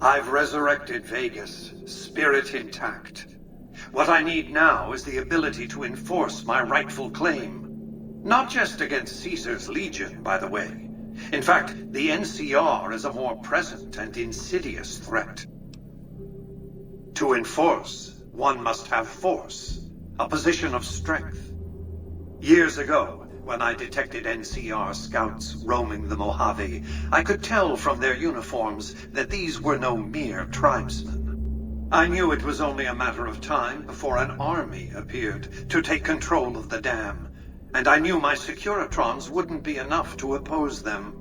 I've resurrected Vegas, spirit intact. What I need now is the ability to enforce my rightful claim. Not just against Caesar's Legion, by the way. In fact, the NCR is a more present and insidious threat. To enforce, one must have force, a position of strength. Years ago, when I detected NCR scouts roaming the Mojave, I could tell from their uniforms that these were no mere tribesmen. I knew it was only a matter of time before an army appeared to take control of the dam, and I knew my Securitrons wouldn't be enough to oppose them.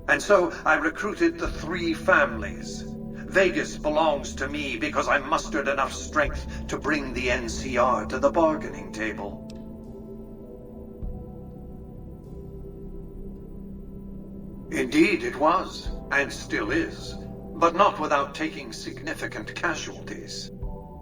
And so I recruited the 3 families. Vegas belongs to me because I mustered enough strength to bring the NCR to the bargaining table. Indeed it was, and still is, but not without taking significant casualties.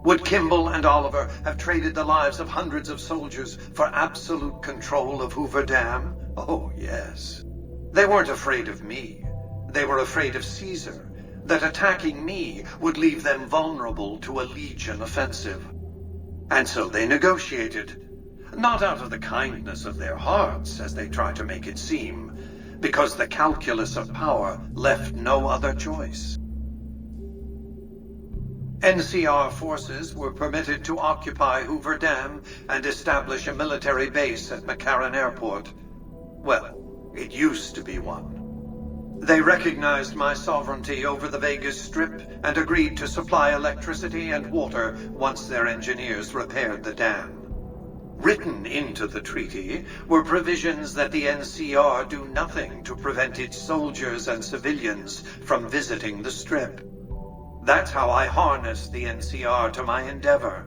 Would Kimball and Oliver have traded the lives of hundreds of soldiers for absolute control of Hoover Dam? Oh, yes. They weren't afraid of me. They were afraid of Caesar, that attacking me would leave them vulnerable to a Legion offensive. And so they negotiated, not out of the kindness of their hearts, as they try to make it seem, because the calculus of power left no other choice. NCR forces were permitted to occupy Hoover Dam and establish a military base at McCarran Airport. Well, it used to be one. They recognized my sovereignty over the Vegas Strip and agreed to supply electricity and water once their engineers repaired the dam. Written into the treaty were provisions that the NCR do nothing to prevent its soldiers and civilians from visiting the Strip. That's how I harnessed the NCR to my endeavor.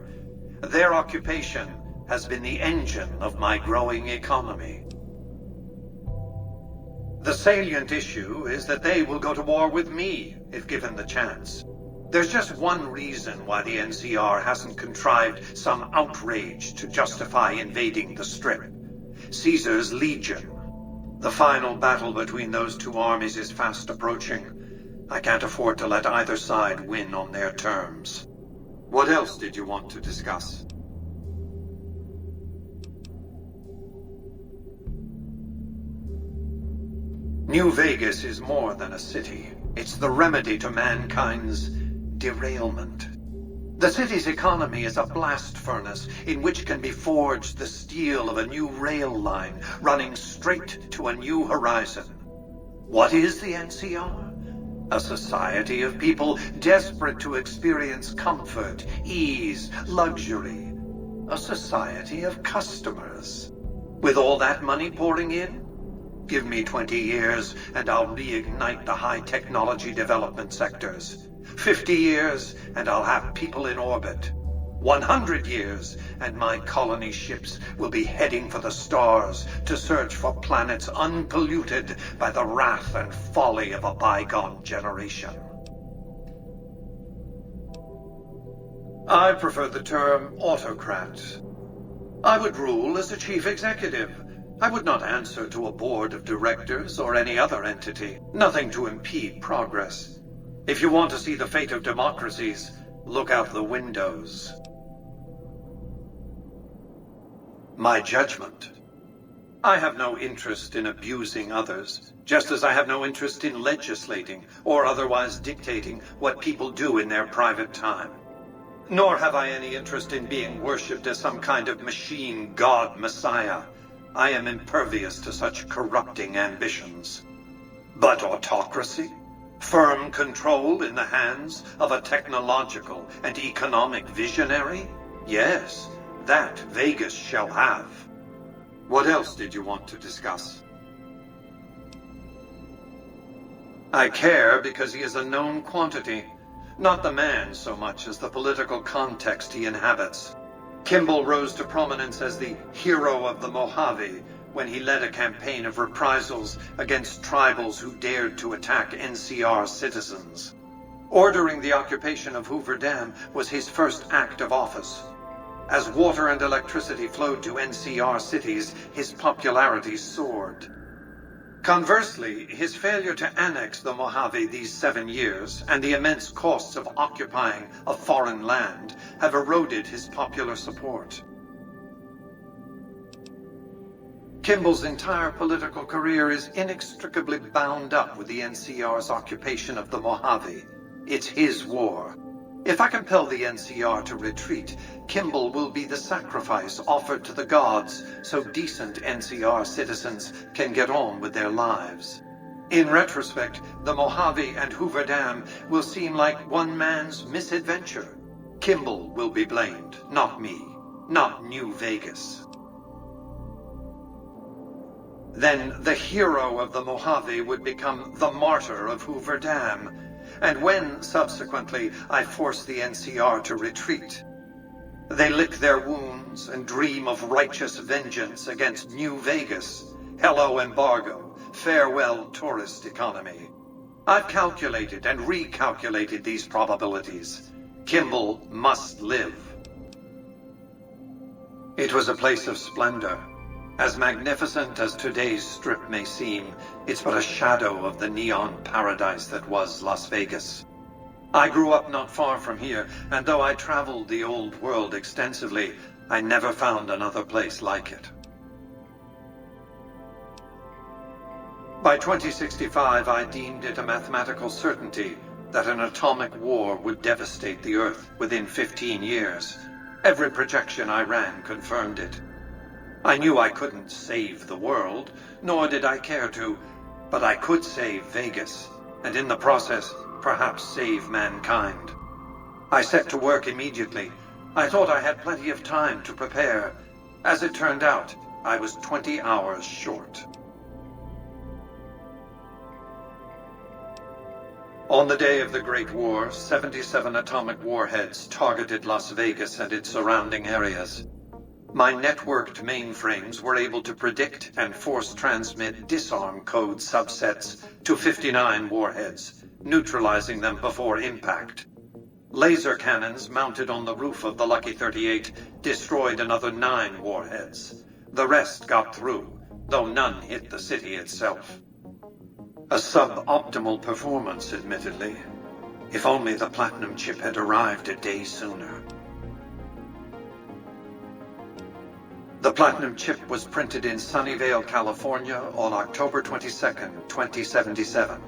Their occupation has been the engine of my growing economy. The salient issue is that they will go to war with me if given the chance. There's just one reason why the NCR hasn't contrived some outrage to justify invading the Strip. Caesar's Legion. The final battle between those 2 armies is fast approaching. I can't afford to let either side win on their terms. What else did you want to discuss? New Vegas is more than a city. It's the remedy to mankind's derailment. The city's economy is a blast furnace in which can be forged the steel of a new rail line running straight to a new horizon. What is the NCR? A society of people desperate to experience comfort, ease, luxury. A society of customers. With all that money pouring in? Give me 20 years and I'll reignite the high technology development sectors. 50 years and I'll have people in orbit. 100 years and my colony ships will be heading for the stars to search for planets unpolluted by the wrath and folly of a bygone generation. I prefer the term autocrat. I would rule as a chief executive. I would not answer to a board of directors or any other entity. Nothing to impede progress. If you want to see the fate of democracies, look out the windows. My judgment. I have no interest in abusing others, just as I have no interest in legislating or otherwise dictating what people do in their private time. Nor have I any interest in being worshipped as some kind of machine god messiah. I am impervious to such corrupting ambitions. But autocracy? Firm control in the hands of a technological and economic visionary? Yes, that Vegas shall have. What else did you want to discuss? I care because he is a known quantity, not the man so much as the political context he inhabits. Kimball rose to prominence as the hero of the Mojave when he led a campaign of reprisals against tribals who dared to attack NCR citizens. Ordering the occupation of Hoover Dam was his first act of office. As water and electricity flowed to NCR cities, his popularity soared. Conversely, his failure to annex the Mojave these 7 years and the immense costs of occupying a foreign land have eroded his popular support. Kimball's entire political career is inextricably bound up with the NCR's occupation of the Mojave. It's his war. If I compel the NCR to retreat, Kimball will be the sacrifice offered to the gods so decent NCR citizens can get on with their lives. In retrospect, the Mojave and Hoover Dam will seem like one man's misadventure. Kimball will be blamed, not me, not New Vegas. Then the hero of the Mojave would become the martyr of Hoover Dam. And when, subsequently, I force the NCR to retreat, they lick their wounds and dream of righteous vengeance against New Vegas. Hello, embargo. Farewell, tourist economy. I've calculated and recalculated these probabilities. Kimball must live. It was a place of splendor. As magnificent as today's Strip may seem, it's but a shadow of the neon paradise that was Las Vegas. I grew up not far from here, and though I traveled the old world extensively, I never found another place like it. By 2065, I deemed it a mathematical certainty that an atomic war would devastate the Earth within 15 years. Every projection I ran confirmed it. I knew I couldn't save the world, nor did I care to, but I could save Vegas, and in the process, perhaps save mankind. I set to work immediately. I thought I had plenty of time to prepare. As it turned out, I was 20 hours short. On the day of the Great War, 77 atomic warheads targeted Las Vegas and its surrounding areas. My networked mainframes were able to predict and force transmit disarm code subsets to 59 warheads, neutralizing them before impact. Laser cannons mounted on the roof of the Lucky 38 destroyed another 9 warheads. The rest got through, though none hit the city itself. A suboptimal performance, admittedly. If only the platinum chip had arrived a day sooner. The platinum chip was printed in Sunnyvale, California on October 22nd, 2077,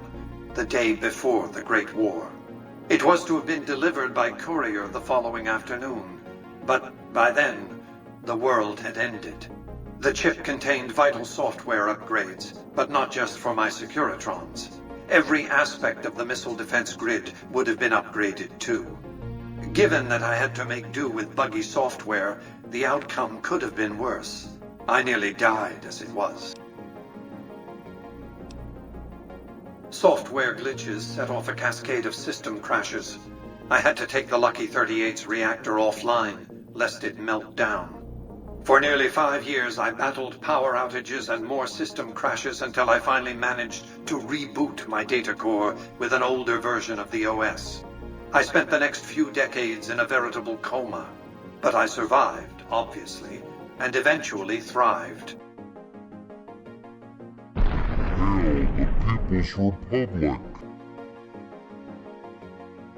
the day before the Great War. It was to have been delivered by courier the following afternoon, but by then, the world had ended. The chip contained vital software upgrades, but not just for my Securitrons. Every aspect of the missile defense grid would have been upgraded too. Given that I had to make do with buggy software, the outcome could have been worse. I nearly died as it was. Software glitches set off a cascade of system crashes. I had to take the Lucky 38's reactor offline, lest it melt down. For nearly 5 years, I battled power outages and more system crashes until I finally managed to reboot my data core with an older version of the OS. I spent the next few decades in a veritable coma, but I survived, obviously, and eventually thrived. Hail the People's Republic!